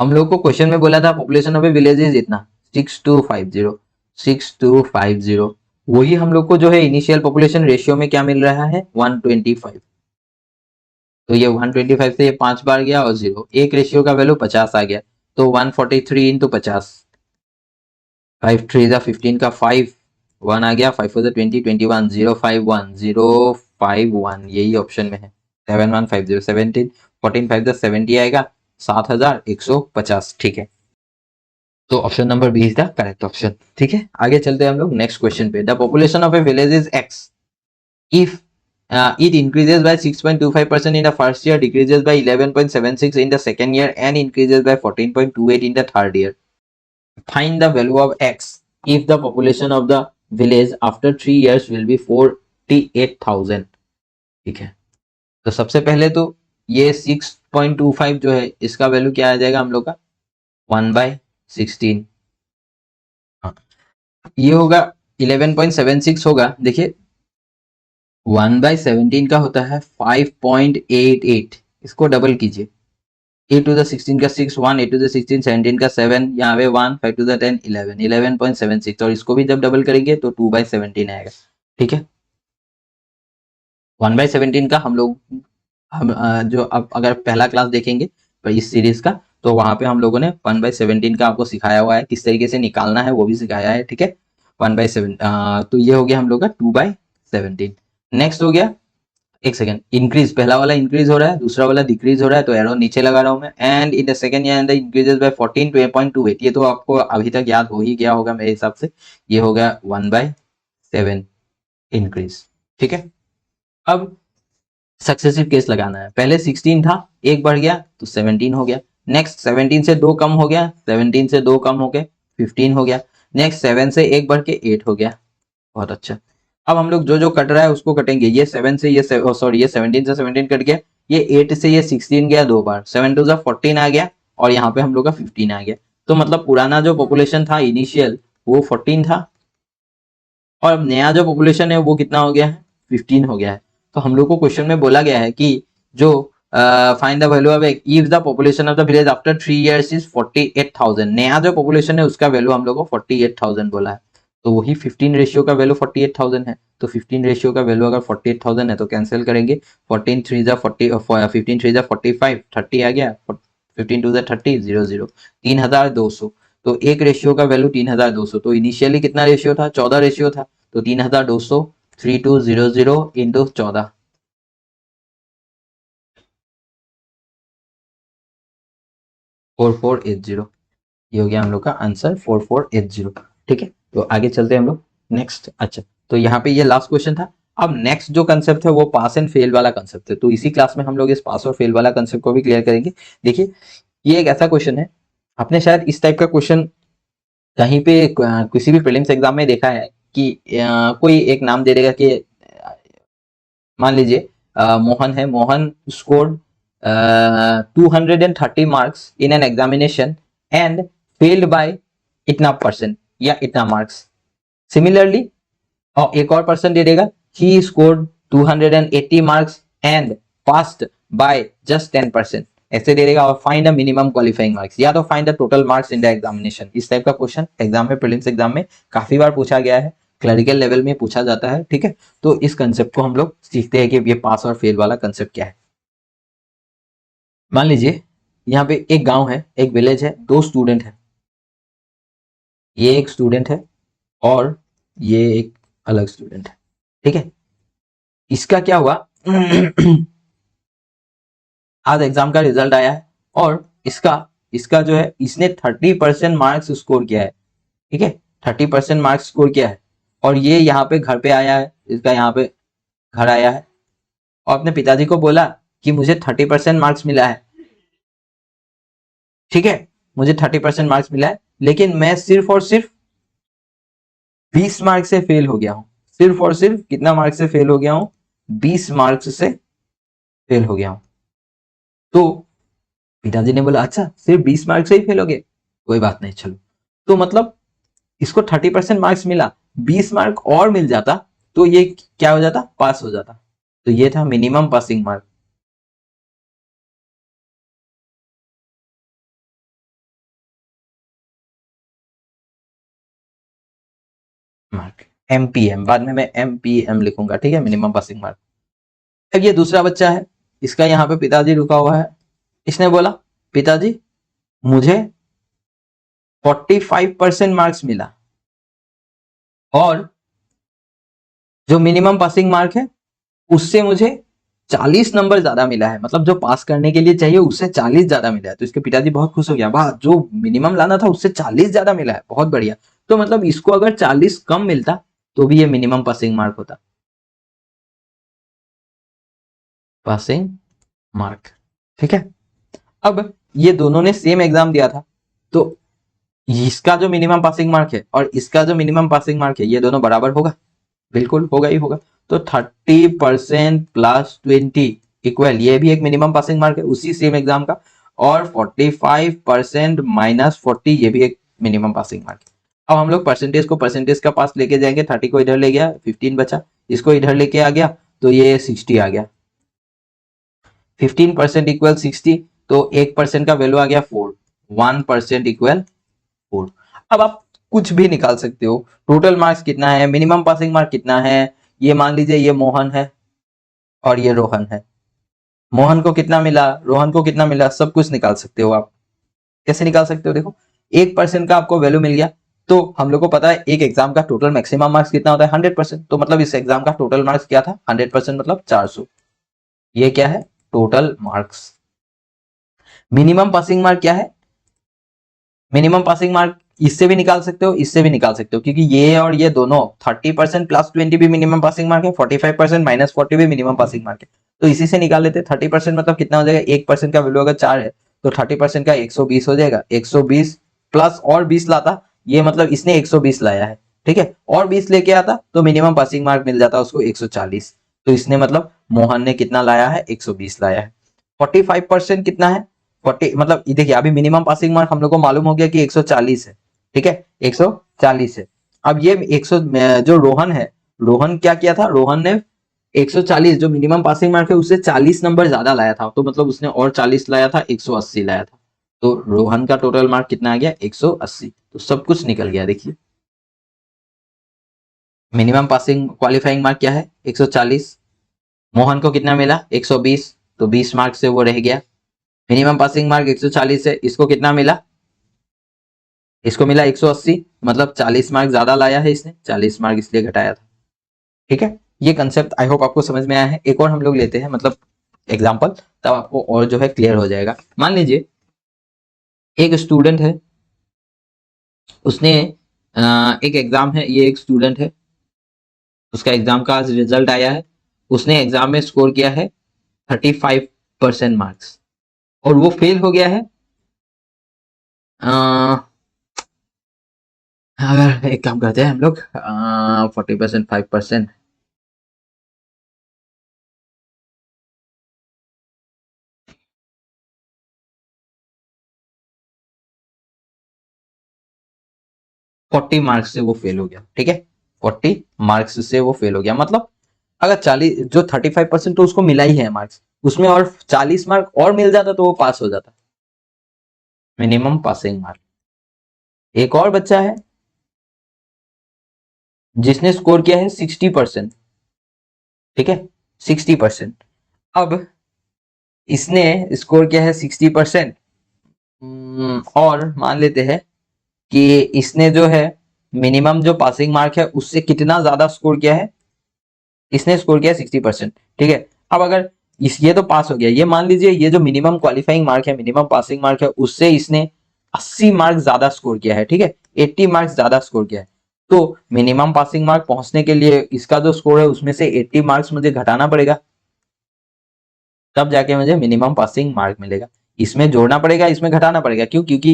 हम लोग को क्वेश्चन में बोला था population of a village is इतना 6250, 6250, वही हम लोग को जो है इनिशियल पॉपुलेशन रेशियो में क्या मिल रहा है, 125। तो ये 125 से ये 5 बार गया और 0, एक रेशियो का वैल्यू 50 आ गया, तो 143 इंटू 50, 5 3 जा 15 का 5, 1 आ गया, 5 4 जा 20 21, 051 051, यही ऑप्शन में है, 7150, 17 14 5 जा 70 आएगा, 7150। ठीक है, तो option number B is the correct option. ठीक है, आगे चलते हैं हम लोग नेक्स्ट क्वेश्चन पे। The population of a village is x if it increases by 6.25% in the first year, decreases by 11.76 in the second year, and increases by 14.28 in the third year. Find the value of x if the population of the village after 3 years will be 48,000। ठीक है, तो सबसे पहले तो ये 6.25 जो है इसका वैल्यू क्या आ जाएगा हम लोग का 1/16। हाँ, ये होगा 11.76 होगा। देखिए 1/17 का होता है 5.88, इसको डबल कीजिए। 8 to the 16 का 6, 1, 8 to the 16 17 का 7, यहाँ पे 1, 5 to the 10 11, 11.76, और इसको भी जब डबल करेंगे तो 2/17 आएगा। ठीक है, 1/17 का हम जो अब अगर पहला क्लास देखेंगे पर इस सीरीज का, तो वहां पे हम लोगों ने 1/17 का आपको सिखाया हुआ है, किस तरीके से निकालना है वो भी सिखाया है। ठीक है, 1/7, तो ये हो गया हम लोग का 2/17। नेक्स्ट हो गया, एक सेकंड, इंक्रीज, पहला वाला इंक्रीज हो रहा है, दूसरा वाला डिक्रीज हो रहा है, तो एरो नीचे लगा रहा हूं मैं। And in the second year the increases by 14 to 8.28, ये तो आपको अभी तक याद हो ही गया होगा मेरे हिसाब से। ये हो गया 1/7 इंक्रीज। ठीक है, अब सक्सेसिव केस लगाना है। पहले 16 था, एक बढ़ गया तो 17 हो गया। नेक्स्ट 17 से 2 कम हो गया, 17 से 2 कम हो गए 15 हो गया। नेक्स्ट 7 से 1 बढ़ के 8 हो गया। बहुत अच्छा। अब हम लोग जो जो कट रहा है उसको कटेंगे। ये 7 से ये सॉरी, ये 17 से 17 कट गया। ये 8 से ये 16 गया 2 बार, 7 to the 14 आ गया, और यहाँ पे हम लोग का 15 आ गया। तो मतलब पुराना जो पॉपुलेशन था इनिशियल, वो 14 था, और अब नया जो पॉपुलेशन है वो कितना हो गया है, 15 हो गया है। तो हम लोग को क्वेश्चन में बोला गया है कि जो find the value of if the population of the village after 3 years is 48,000, नया जो पॉपुलेशन है उसका वैल्यू हम लोग को 48,000 बोला है। तो वही 15 रेशियो का वैल्यू 48,000 है। तो 15 रेशियो का वैल्यू अगर 48,000 है तो कैंसिल करेंगे, 14 3 जा 40, 15 3 जा 45, 30 आ गया, 15 2 जा 30, 0 0, 3,200। तो एक रेशियो का वैल्यू 3,200। तो इनिशियली कितना रेशियो था, 14 रेशियो था। तो 3,200 3200 इंटू 14, 4480। ये हो गया हम लोग का आंसर 4480। ठीक है, तो आगे चलते हैं हम लोग नेक्स्ट। अच्छा, तो यहाँ पे ये लास्ट क्वेश्चन था। अब नेक्स्ट जो कंसेप्ट है वो पास एंड फेल वाला कंसेप्ट है। तो इसी क्लास में हम लोग इस पास और फेल वाला कंसेप्ट को भी क्लियर करेंगे। देखिए, ये एक ऐसा क्वेश्चन है, आपने शायद इस टाइप का क्वेश्चन कहीं पे किसी भी प्रीलिम्स एग्जाम में देखा है कि कोई एक नाम दे देगा कि मान लीजिए मोहन है, Mohan scored 230 marks in an examination and failed by इतना परसेंट या इतना मार्क्स। सिमिलरली और एक और पर्सन दे देगा, he scored 280 marks and passed by just 10%, ऐसे दे देगा। और find the minimum qualifying marks, या तो find the total marks in the examination. इस टाइप का क्वेश्चन एग्जाम में, प्रीलिम्स एग्जाम में काफी बार पूछा गया है, क्लरिकल लेवल में पूछा जाता है। ठीक है, तो इस कंसेप्ट को हम लोग सीखते हैं कि ये पास और फेल वाला कंसेप्ट क्या है। मान लीजिए यहाँ पे एक गांव है, एक विलेज है, 2 स्टूडेंट है। ये एक स्टूडेंट है और ये एक अलग स्टूडेंट है। ठीक है, इसका क्या हुआ आज एग्जाम का रिजल्ट आया है और इसका इसका जो है, इसने 30% मार्क्स स्कोर किया है। ठीक है, 30% मार्क्स स्कोर किया है, और ये यहाँ पे घर पे आया है, इसका यहाँ पे घर आया है, और अपने पिताजी को बोला कि मुझे 30% मार्क्स मिला है। ठीक है, मुझे 30% मार्क्स मिला है, लेकिन मैं सिर्फ और सिर्फ 20 मार्क्स से फेल हो गया हूं। सिर्फ और सिर्फ कितना मार्क्स से फेल हो गया हूं, 20 मार्क्स से फेल हो गया हूं। तो पिताजी ने बोला अच्छा सिर्फ 20 मार्क्स से ही फेल हो गए, कोई बात नहीं, चलो। तो मतलब इसको 30% मार्क्स मिला, 20 मार्क और मिल जाता तो ये क्या हो जाता, पास हो जाता। तो ये था minimum passing mark. Mark MPM, बाद में मैं एमपीएम लिखूंगा। ठीक है, मिनिमम पासिंग मार्क। अब ये दूसरा बच्चा है, इसका यहाँ पे पिताजी रुका हुआ है। इसने बोला पिताजी मुझे 45% मार्क्स मिला, और जो मिनिमम पासिंग मार्क है उससे मुझे 40 नंबर ज्यादा मिला है, मतलब जो पास करने के लिए चाहिए उससे 40 ज्यादा मिला है। तो इसके पिताजी बहुत खुश हो गया, वाह जो मिनिमम लाना था उससे 40 ज्यादा मिला है, बहुत बढ़िया। तो मतलब इसको अगर 40 कम मिलता तो भी ये मिनिमम पासिंग मार्क होता, पासिंग मार्क। ठीक है, अब ये दोनों ने सेम एग्जाम दिया था, तो इसका जो मिनिमम पासिंग मार्क है और इसका जो मिनिमम पासिंग मार्क है ये दोनों बराबर होगा, बिल्कुल होगा ही होगा। तो 30% प्लस 20 इक्वल, ये भी एक मिनिमम पासिंग मार्क है उसी सेम एग्जाम का, और 45% माइनस 40 ये भी एक मिनिमम पासिंग मार्क है। अब हम लोग परसेंटेज को परसेंटेज का पास लेके जाएंगे, 30 को इधर ले गया 15 बचा, इसको इधर लेके आ गया तो ये 60 आ गया। 15% इक्वल 60, तो 1% का वैल्यू आ गया 4, 1% इक्वल 4। अब आप कुछ भी निकाल सकते हो, टोटल मार्क्स कितना है, मिनिमम पासिंग मार्क कितना है, ये मान लीजिए ये मोहन है और ये रोहन है, मोहन को कितना मिला, रोहन को कितना मिला, सब कुछ निकाल सकते हो आप। कैसे निकाल सकते हो, देखो 1% का आपको वैल्यू मिल गया, तो हम लोग को पता है एक एग्जाम का टोटल मैक्सिमम मार्क्स कितना होता है 100%, तो मतलब इस एग्जाम का टोटल मार्क्स क्या था 100% मतलब 400, ये क्या है total marks. Minimum passing mark क्या है, मिनिमम पासिंग मार्क इससे भी निकाल सकते हो इससे भी निकाल सकते हो, क्योंकि ये और ये दोनों 30% प्लस 20 भी मिनिमम पासिंग मार्क है, 45% माइनस 40 भी मिनिमम पासिंग मार्क है, तो इसी से निकाल लेते हैं। 30% मतलब कितना हो जाएगा, 1% का वैल्यू अगर 4 है तो 30% का 120 हो जाएगा, 120 प्लस और 20 लाता, ये मतलब इसने 120 लाया है, ठीक है, और 20 लेके आता तो मिनिमम पासिंग मार्क मिल जाता उसको 140, तो इसने मतलब मोहन ने कितना लाया है 120 लाया है। 45% कितना है 40, मतलब ये देखिए अभी मिनिमम पासिंग मार्क हम लोग को मालूम हो गया कि 140 है, ठीक है 140 है। अब ये 100 जो रोहन है, रोहन क्या किया था, रोहन ने 140 जो मिनिमम पासिंग मार्क है उससे 40 नंबर ज्यादा लाया था, तो मतलब उसने और 40 लाया था 180 लाया था, तो रोहन का टोटल मार्क कितना आ गया 180, तो सब कुछ निकल गया। देखिए मिनिमम पासिंग क्वालिफाइंग मार्क क्या है 140, मोहन को कितना मिला 120, तो 20 मार्क से वो रह गया। मिनिमम पासिंग मार्क 140 है, इसको कितना मिला, इसको मिला 180, मतलब 40 मार्क ज्यादा लाया है इसने, 40 मार्क इसलिए घटाया था, ठीक है। ये कंसेप्ट आई होप आपको समझ में आया है। एक और हम लोग लेते हैं मतलब एग्जाम्पल, तब आपको और जो है क्लियर हो जाएगा। मान लीजिए एक स्टूडेंट है, उसने एक एग्जाम है, ये एक स्टूडेंट है, उसका एग्जाम का आज रिजल्ट आया है, उसने एग्जाम में स्कोर किया है 35% मार्क्स और वो फेल हो गया है। अगर एक काम करते हैं हम लोग 40% 5%, 40 मार्क्स से वो फेल हो गया, ठीक है 40 मार्क्स से वो फेल हो गया, मतलब अगर 40 जो 35% तो उसको मिला ही है मार्क्स, उसमें और 40 मार्क और मिल जाता तो वो पास हो जाता, मिनिमम पासिंग मार्क। एक और बच्चा है जिसने स्कोर किया है 60%, ठीक है 60%। अब इसने स्कोर किया है 60%, और मान लेते हैं कि इसने जो है मिनिमम जो पासिंग मार्क है उससे कितना ज्यादा स्कोर किया है, इसने स्कोर किया 60%, ठीक है। अब अगर इस ये तो पास हो गया, ये मान लीजिए ये जो मिनिमम क्वालिफाइंग मार्क है मिनिमम पासिंग मार्क है उससे इसने 80 मार्क ज्यादा स्कोर किया है, ठीक है 80 मार्क्स ज्यादा स्कोर किया है, तो मिनिमम पासिंग मार्क पहुंचने के लिए इसका जो स्कोर है उसमें से 80 मार्क्स मुझे घटाना पड़ेगा, तब जाके मुझे मिनिमम पासिंग मार्क मिलेगा। इसमें जोड़ना पड़ेगा इसमें घटाना पड़ेगा, क्यों, क्योंकि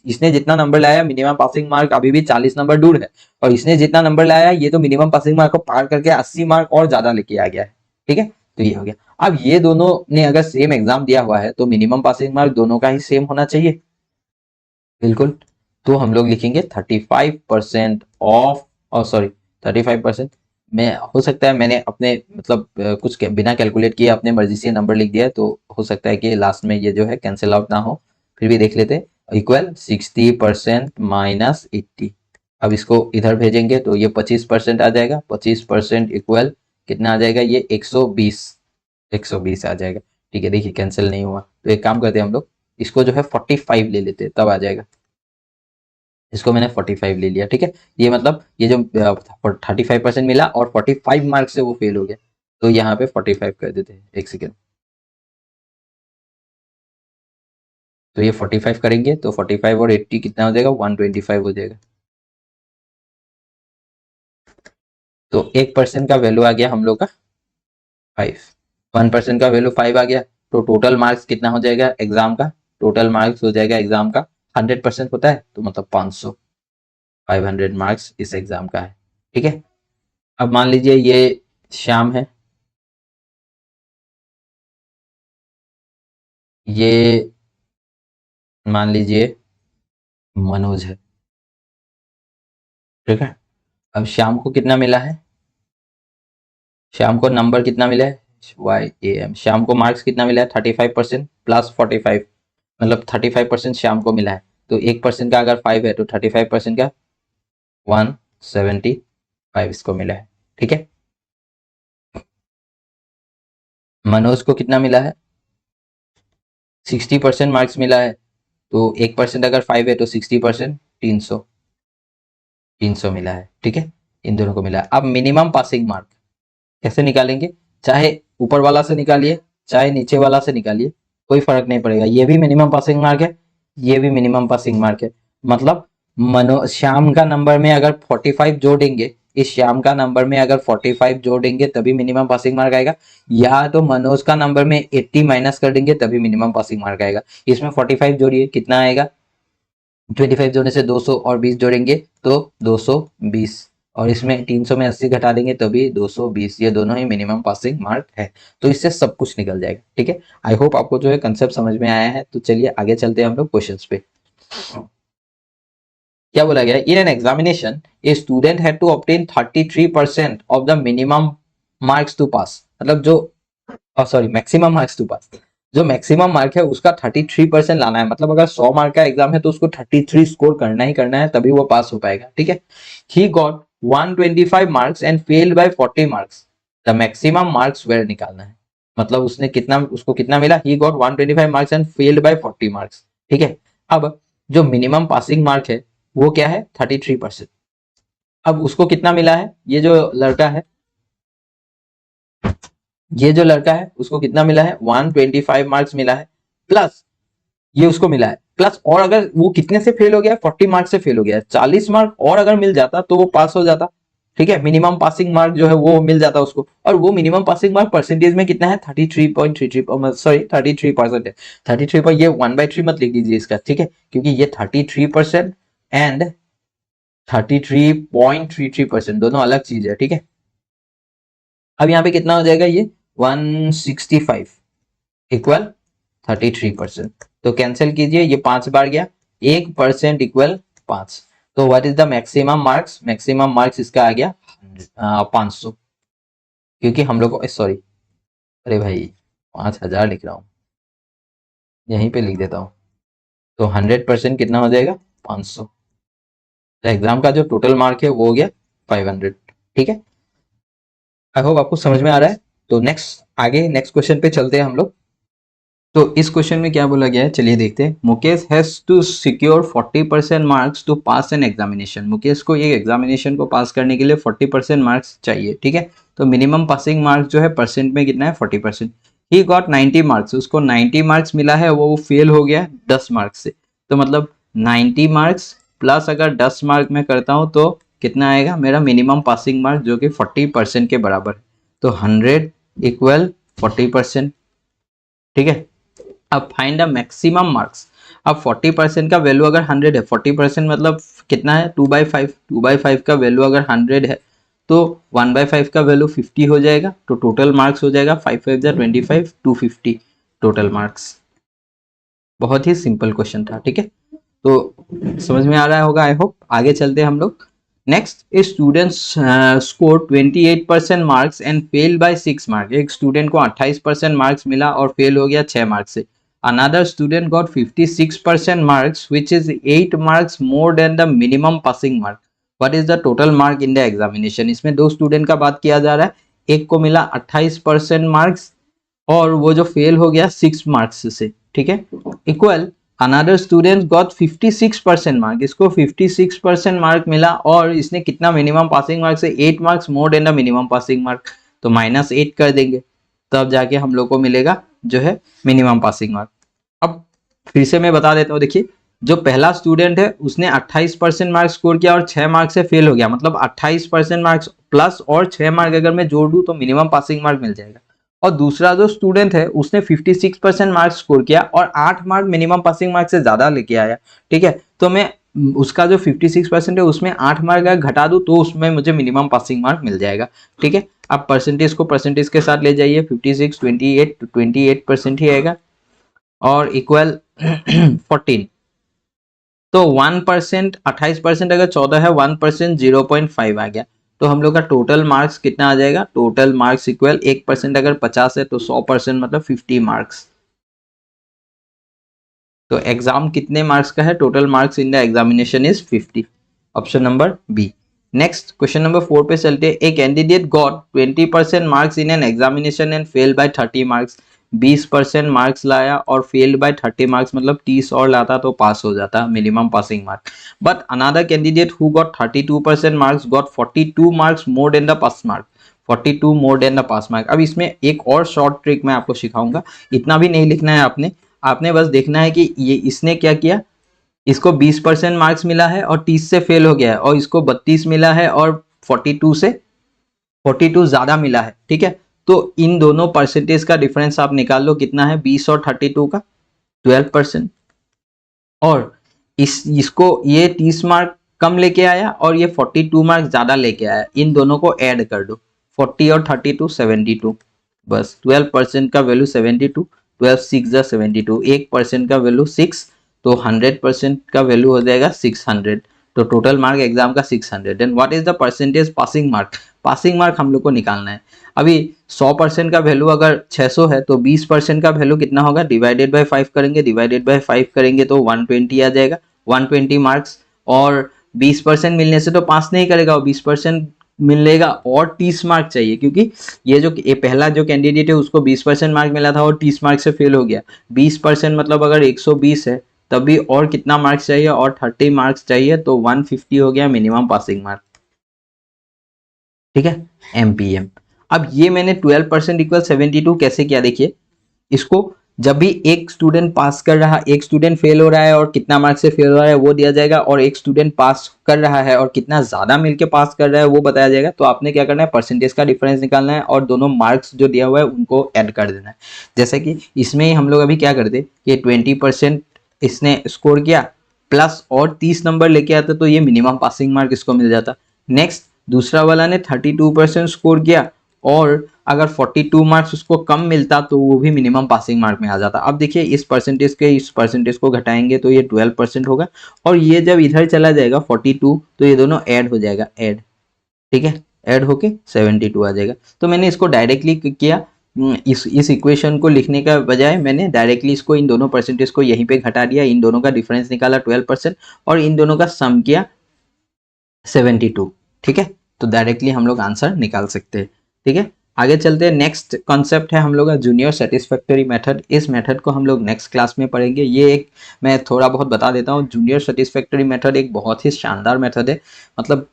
इसने जितना नंबर लाया मिनिमम पासिंग मार्क अभी भी 40 नंबर दूर है, और इसने जितना नंबर लाया ये तो मिनिमम पासिंग मार्क को पार करके 80 मार्क और ज्यादा लेके आ गया है, ठीक है, तो ये हो गया। अब ये दोनों ने अगर सेम एग्जाम दिया हुआ है तो मिनिमम पासिंग मार्क दोनों का ही सेम होना चाहिए, बिल्कुल। तो हम लोग लिखेंगे 35% ऑफ, और सॉरी 35% में, हो सकता है मैंने अपने मतलब कुछ बिना कैलकुलेट किए अपने मर्जी से नंबर लिख दिया है, तो हो सकता है कि लास्ट में ये जो है कैंसिल आउट ना हो, फिर भी देख लेते हैं। इक्वल 60% माइनस 80, अब इसको इधर भेजेंगे तो ये 25% आ जाएगा, 25% इक्वल कितना आ जाएगा, ये 120, 120 आ जाएगा, ठीक है। देखिए कैंसिल नहीं हुआ, तो एक काम करते हैं हम लोग इसको जो है 45 ले लेते हैं, तब आ जाएगा। इसको मैंने 45 ले लिया, ठीक है। ये मतलब ये जो 35% मिला और 45 मार्क्स से वो फेल हो गया, तो यहाँ पे 45 कर देते हैं, एक सेकेंड। तो ये 45 करेंगे तो 45 और 80 कितना हो जाएगा, 125 हो जाएगा। तो 1% का वैल्यू आ गया हम लोग का 5, 1% का वैल्यू 5 आ गया, तो टोटल मार्क्स कितना हो जाएगा एग्जाम का, टोटल मार्क्स हो जाएगा एग्जाम का 100% होता है तो मतलब 500, 500 मार्क्स इस एग्जाम का है, ठीक है। अब मान लीजिए ये श्याम है, ये मान लीजिए मनोज है, ठीक है। अब श्याम को कितना मिला है, श्याम को नंबर कितना मिला है, YAM, श्याम को मार्क्स कितना मिला है 35% प्लस 45, मतलब 35% श्याम को मिला है। तो 1% का अगर 5 है तो 35% का 175 इसको मिला है, ठीक है। मनोज को कितना मिला है, 60% मार्क्स मिला है। तो 1% अगर 5 है तो 60% 300 मिला है, ठीक है। इन दोनों को मिला है। अब मिनिमम पासिंग मार्क कैसे निकालेंगे, चाहे ऊपर वाला से निकालिए चाहे नीचे वाला से निकालिए, कोई फर्क नहीं पड़ेगा। ये भी मिनिमम पासिंग मार्क है, ये भी मिनिमम पासिंग मार्क है। मतलब श्याम का नंबर में अगर 45 जोड़ेंगे, इस श्याम का नंबर में अगर 45 जोड़ेंगे तभी मिनिमम पासिंग मार्क आएगा, या तो मनोज का नंबर में 80 माइनस कर देंगे तभी मिनिमम पासिंग मार्क आएगा। इसमें 45 जोड़िए कितना आएगा, 25 जोड़ने से 200 और 20 जोड़ेंगे तो 220, और इसमें 300 में 80 घटा देंगे तो भी 220। ये दोनों ही मिनिमम पासिंग मार्क है। तो इससे सब कुछ निकल जाएगा, ठीक है। आई होप आपको जो है कंसेप्ट समझ में आया है। तो चलिए आगे चलते हैं हम लोग क्वेश्चंस पे। क्या बोला गया, in an examination a student had to obtain 33% of the minimum marks to pass, मतलब जो sorry maximum marks to pass, जो मैक्सिमम मार्क है उसका 33% लाना है। मतलब अगर 100 मार्क का एग्जाम है तो उसको 33 स्कोर करना ही करना है, तभी वो पास हो पाएगा, ठीक है। He got 125 marks and failed by 40 marks, the maximum marks were निकालना है। मतलब उसने कितना, उसको कितना मिला, he got 125 marks and failed by 40 marks, ठीक है। अब जो मिनिमम पासिंग मार्क है वो क्या है 33%। अब उसको कितना मिला है, ये जो लड़का है, ये जो लड़का है उसको कितना मिला है 125 मार्क्स मिला है, प्लस ये उसको मिला है, प्लस और अगर वो कितने से फेल हो गया, 40 मार्क से फेल हो गया, 40 मार्क और अगर मिल जाता तो वो पास हो जाता, ठीक है। मिनिमम पासिंग मार्क जो है वो मिल जाता उसको, और वो मिनिमम पासिंग मार्क परसेंटेज में कितना है 33.33, सॉरी 33% है। 33 पर ये 1/3 मत लिख दीजिए इसका, ठीक है, क्योंकि ये 33% एंड 33.33% दोनों अलग चीज है, ठीक है। अब यहाँ पे कितना हो जाएगा, ये 165 इक्वल 33%। तो कैंसिल कीजिए, ये 5 बार गया, 1% इक्वल 5। तो what is the maximum marks, maximum marks इसका आ गया 500, क्योंकि हम लोग को सॉरी, अरे भाई 5000 लिख रहा हूँ, यहीं पे लिख देता हूँ। तो 100% कितना हो जाएगा 500। तो एग्जाम का जो टोटल मार्क है वो हो गया 500, ठीक है। आई होप आपको समझ में आ रहा है। तो नेक्स्ट आगे नेक्स्ट क्वेश्चन पे चलते हैं हम लोग। तो इस क्वेश्चन में क्या बोला गया है, चलिए देखते हैं। Mukesh has to secure 40% marks to pass an examination, Mukesh को ये एग्जामिनेशन को पास करने के लिए 40% मार्क्स चाहिए, ठीक है। तो मिनिमम पासिंग मार्क्स जो है परसेंट में कितना है 40%। ही गॉट 90 मार्क्स, उसको 90 मार्क्स मिला है, वो फेल हो गया 10 मार्क्स से। तो मतलब 90 मार्क्स प्लस अगर 10 मार्क में करता हूँ तो कितना आएगा मेरा मिनिमम पासिंग मार्क, जो कि 40% के बराबर है। तो 100 इक्वल 40%, ठीक है। अब फाइंड द मैक्सिमम मार्क्स। अब 40% का वैल्यू अगर 100 है, 40% मतलब कितना है 2/5, 2/5 का वैल्यू अगर 100 है तो 1/5 का वैल्यू 50 हो जाएगा। तो टोटल मार्क्स हो जाएगा 5 5 25, 250 टोटल मार्क्स। बहुत ही सिंपल क्वेश्चन था, ठीक है। तो समझ में आ रहा होगा आई होप। आगे चलते हैं हम लोग। Next, students score 28% marks and fail by 6 marks, एक स्टूडेंट को 28% मार्क्स मिला और फेल हो गया 6 मार्क्स से। Another student got 56% marks which is 8 marks more than the minimum passing mark, what is the total mark in the examination. इसमें दो स्टूडेंट का बात किया जा रहा है, एक को मिला 28% मार्क्स और वो जो फेल हो गया 6 मार्क्स से, ठीक है। Equal another student got 56% mark, इसको 56% मार्क मिला और इसने कितना मिनिमम पासिंग मार्क से 8 marks more than the minimum passing mark, तो -8 कर देंगे, तब जाके हम लोग को मिलेगा जो है मिनिमम पासिंग मार्क। अब फिर से मैं बता देता हूँ, देखिए जो पहला स्टूडेंट है उसने 28% मार्क्स स्कोर किया और 6 मार्क्स से फेल हो गया, मतलब 28% मार्क्स प्लस और 6 मार्क अगर मैं जोड़ दूं तो मिनिमम पासिंग मार्क मिल जाएगा। और दूसरा जो स्टूडेंट है उसने 56% मार्क्स स्कोर किया और 8 मार्क मिनिमम पासिंग मार्क से ज्यादा लेके आया, ठीक है। तो मैं उसका जो 56% है उसमें 8 मार्क अगर घटा दूं तो उसमें मुझे मिनिमम पासिंग मार्क मिल जाएगा, ठीक है। अब परसेंटेज को परसेंटेज के साथ ले जाइए, 56 28 28% ही आएगा। और इक्वल 14। तो 1%, 28% अगर 14 है, 1% 0.5 आ गया। तो हम लोग का टोटल मार्क्स कितना आ जाएगा? टोटल मार्क्स इक्वल 1% अगर 50 है तो 100% मतलब 50 मार्क्स। तो एग्जाम कितने मार्क्स का है? Total marks in the examination is 50। Option number B. Next question number 4 पे चलते हैं। A candidate got 20% marks in an examination and fail by 30 marks. 20% marks लाया और फेल्ड बाय 30 मार्क्स, मतलब 30 और लाता तो पास हो जाता, minimum passing mark. But another candidate who got 32% marks got 42 marks more than the pass mark. 42 more than the pass mark. अब इसमें एक और शॉर्ट ट्रिक मैं आपको सिखाऊंगा। इतना भी नहीं लिखना है आपने, आपने बस देखना है कि ये इसने क्या किया। इसको 20% मार्क्स मिला है और 30 से फेल हो गया है, और इसको 32 मिला है और 42 ज्यादा मिला है। ठीक है, तो इन दोनों परसेंटेज का डिफरेंस आप निकाल लो कितना है, 20 और 32 का 12%। और इसको ये 30 मार्क कम लेके आया और ये 42 मार्क ज्यादा लेके आया, इन दोनों को ऐड कर दो। 40 और 32 72, बस 12% का वैल्यू 72। 12 6 जा 72, 1% का वैल्यू 6, तो 100% का वैल्यू हो जाएगा 600। तो टोटल मार्क एग्जाम का 600। Then what is the percentage passing mark? Passing mark हम लोग को निकालना है। अभी 100% का वैल्यू अगर 600 है तो 20% का वैल्यू कितना होगा? डिवाइडेड बाय 5 करेंगे, डिवाइडेड बाय 5 करेंगे तो 120 आ जाएगा, 120 मार्क्स। और 20% मिलने से तो पास नहीं करेगा, और 20% मिलेगा और 30 मार्क चाहिए, क्योंकि ये पहला जो कैंडिडेट है उसको 20% मार्क मिला था और 30 मार्क से फेल हो गया। 20% मतलब अगर 120 है तब भी और कितना मार्क्स चाहिए? और 30 मार्क्स चाहिए, तो 150 हो गया मिनिमम पासिंग मार्क। ठीक है, एमपीएम। अब ये मैंने 12% इक्वल 72 कैसे किया? देखिए, इसको जब भी एक स्टूडेंट पास कर रहा, एक स्टूडेंट फेल हो रहा है और कितना मार्क्स से फेल हो रहा है वो दिया जाएगा, और एक स्टूडेंट पास कर रहा है और कितना ज्यादा मिलके पास कर रहा है वो बताया जाएगा। तो आपने क्या करना है? परसेंटेज का डिफरेंस निकालना है और दोनों मार्क्स जो दिया हुआ है उनको ऐड कर देना है। जैसे कि इसमें ही हम लोग अभी क्या करते कि 20% इसने स्कोर किया, प्लस और 30 नंबर लेके आता तो ये मिनिमम पासिंग मार्क इसको मिल जाता। नेक्स्ट दूसरा वाला ने 32% स्कोर किया, और अगर 42 मार्क्स उसको कम मिलता तो वो भी मिनिमम पासिंग मार्क में आ जाता। अब देखिए, इस परसेंटेज को घटाएंगे तो ये 12% होगा, और ये जब इधर चला जाएगा 42 तो ये दोनों ऐड हो जाएगा, ऐड। ठीक है, ऐड होके 72 आ जाएगा। तो मैंने इसको डायरेक्टली किया, इस इक्वेशन को लिखने का बजाय मैंने डायरेक्टली इसको इन दोनों परसेंटेज को यहीं पे घटा दिया, इन दोनों का डिफरेंस निकाला 12% और इन दोनों का सम किया 72। ठीक है, तो डायरेक्टली हम लोग आंसर निकाल सकते हैं। ठीक है, आगे चलते हैं। नेक्स्ट कॉन्सेप्ट है हम लोग का जूनियर सेटिस्फैक्टरी मेथड। इस मेथड को हम लोग नेक्स्ट क्लास में पढ़ेंगे। ये एक मैं थोड़ा बहुत बता देता हूँ, जूनियर सेटिस्फैक्टरी मेथड एक बहुत ही शानदार मेथड है। मतलब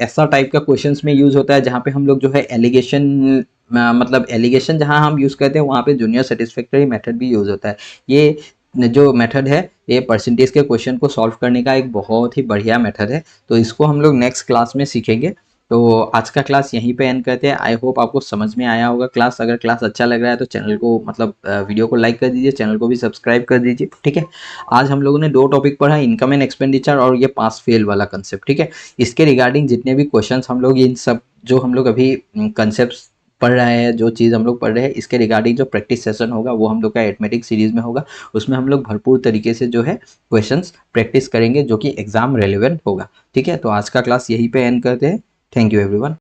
ऐसा टाइप का क्वेश्चंस में यूज होता है जहाँ पे हम लोग जो है एलिगेशन, मतलब एलिगेशन जहाँ हम यूज करते हैं वहाँ पे जूनियर सेटिस्फैक्टरी मेथड भी यूज होता है। ये जो मेथड है ये परसेंटेज के क्वेश्चन को सॉल्व करने का एक बहुत ही बढ़िया मेथड है। तो इसको हम लोग नेक्स्ट क्लास में सीखेंगे। तो आज का क्लास यहीं पे एंड करते हैं। आई होप आपको समझ में आया होगा क्लास। अगर क्लास अच्छा लग रहा है तो चैनल को मतलब वीडियो को लाइक कर दीजिए, चैनल को भी सब्सक्राइब कर दीजिए। ठीक है, आज हम लोगों ने दो टॉपिक पढ़ा, इनकम एंड एक्सपेंडिचर और ये पास फेल वाला कंसेप्ट। ठीक है, इसके रिगार्डिंग जितने भी क्वेश्चन हम लोग इन सब जो हम लोग अभी कंसेप्ट पढ़ रहे हैं, जो चीज़ हम लोग पढ़ रहे हैं, इसके रिगार्डिंग जो प्रैक्टिस सेशन होगा वो हम लोग का एथमेटिक सीरीज में होगा। उसमें हम लोग भरपूर तरीके से जो है क्वेश्चंस प्रैक्टिस करेंगे जो कि एग्जाम रेलिवेंट होगा। ठीक है, तो आज का क्लास यहीं पे एंड करते हैं। Thank you everyone.